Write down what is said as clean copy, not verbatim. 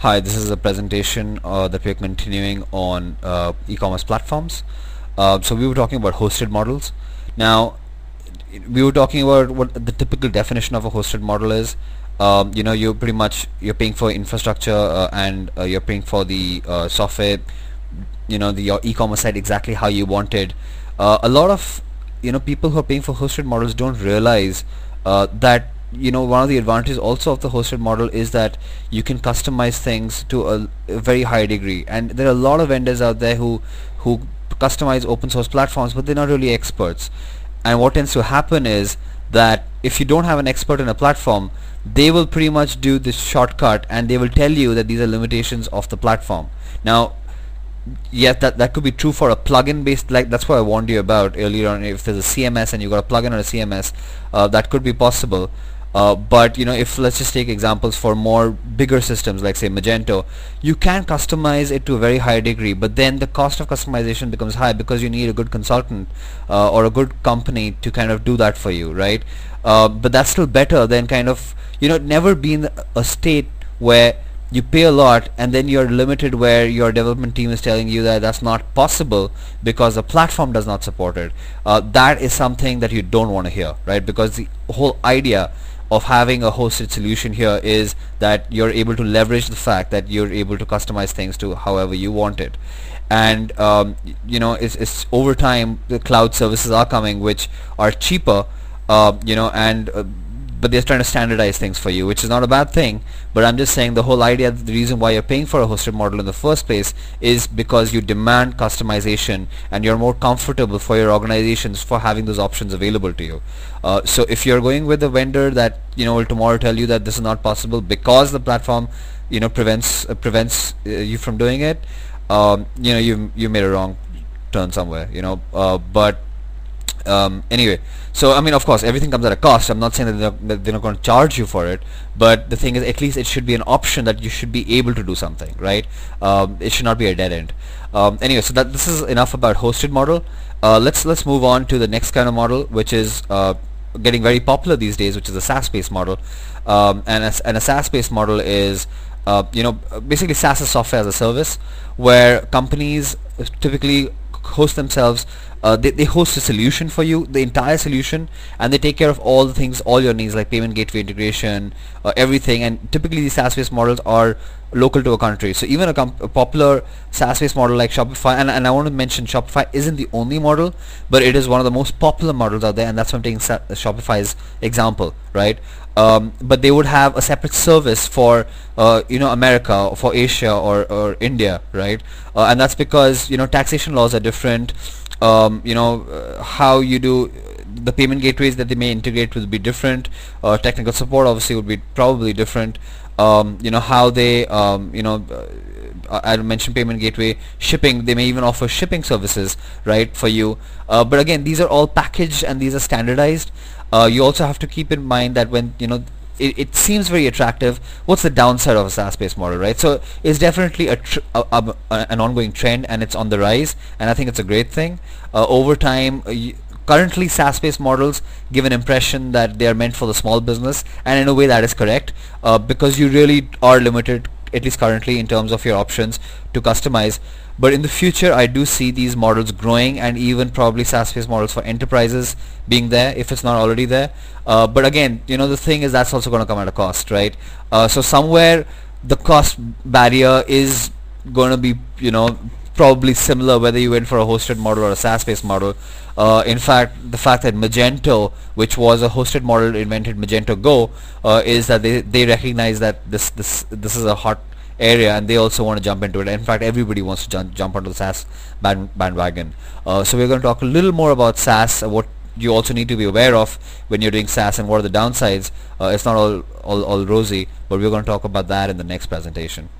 Hi, this is a presentation that we're continuing on e-commerce platforms. So we were talking about hosted models. Now, we were talking about what the typical definition of a hosted model is. You're pretty much you're paying for infrastructure and you're paying for the software. Your e-commerce site exactly how you want it. A lot of people who are paying for hosted models don't realize that one of the advantages also of the hosted model is that you can customize things to a very high degree, and there are a lot of vendors out there who customize open source platforms, but they're not really experts. And what tends to happen is that if you don't have an expert in a platform, they will pretty much do this shortcut and they will tell you that these are limitations of the platform. Now, yes, that could be true for a plugin based, like that's what I warned you about earlier on. If there's a CMS and you got a plugin or a CMS, that could be possible. But if let's just take examples for more bigger systems like say Magento, you can customize it to a very high degree, but then the cost of customization becomes high because you need a good consultant or a good company to kind of do that for you, right? But that's still better than kind of never be in a state where you pay a lot and then you're limited, where your development team is telling you that that's not possible because the platform does not support it. That is something that you don't want to hear, right? Because the whole idea of having a hosted solution here is that you're able to leverage the fact that you're able to customize things to however you want it. And it's over time the cloud services are coming which are cheaper, and but they're trying to standardize things for you, which is not a bad thing. But I'm just saying the whole idea, the reason why you're paying for a hosted model in the first place is because you demand customization and you're more comfortable for your organizations for having those options available to you. So if you're going with a vendor that will tomorrow tell you that this is not possible because the platform prevents you from doing it, you made a wrong turn somewhere. But anyway, so I mean, of course everything comes at a cost. I'm not saying that they're not going to charge you for it, but the thing is, at least it should be an option that you should be able to do something, right? It should not be a dead end. Anyway, so that this is enough about hosted model. Let's move on to the next kind of model, which is getting very popular these days, which is a SaaS-based model. And a SaaS-based model is basically SaaS is software as a service, where companies typically host themselves. They host a solution for you, the entire solution, and they take care of all the things, all your needs like payment gateway integration, everything. And typically these SaaS-based models are local to a country. So even a popular SaaS-based model like Shopify, and I want to mention Shopify isn't the only model, but it is one of the most popular models out there, and that's why I'm taking Shopify's example, right? But they would have a separate service for America, for Asia, or India, right? And that's because taxation laws are different. How you do the payment gateways that they may integrate will be different. Technical support obviously would be probably different. How they I mentioned payment gateway, shipping, they may even offer shipping services, right, for you. But again, these are all packaged and these are standardized. You also have to keep in mind that when it seems very attractive, what's the downside of a SaaS-based model, right? So it's definitely an ongoing trend, and it's on the rise, and I think it's a great thing. Over time, currently SaaS-based models give an impression that they are meant for the small business, and in a way that is correct, because you really are limited, at least currently, in terms of your options to customize. But in the future, I do see these models growing, and even probably SaaS-based models for enterprises being there, if it's not already there. But again, the thing is that's also going to come at a cost, right? So somewhere the cost barrier is going to be, probably similar whether you went for a hosted model or a SaaS-based model. In fact, the fact that Magento, which was a hosted model, invented Magento Go, is that they recognize that this is a hot area, and they also want to jump into it. In fact, everybody wants to jump onto the SaaS bandwagon. So we're going to talk a little more about SaaS, what you also need to be aware of when you're doing SaaS, and what are the downsides. It's not all rosy, but we're going to talk about that in the next presentation.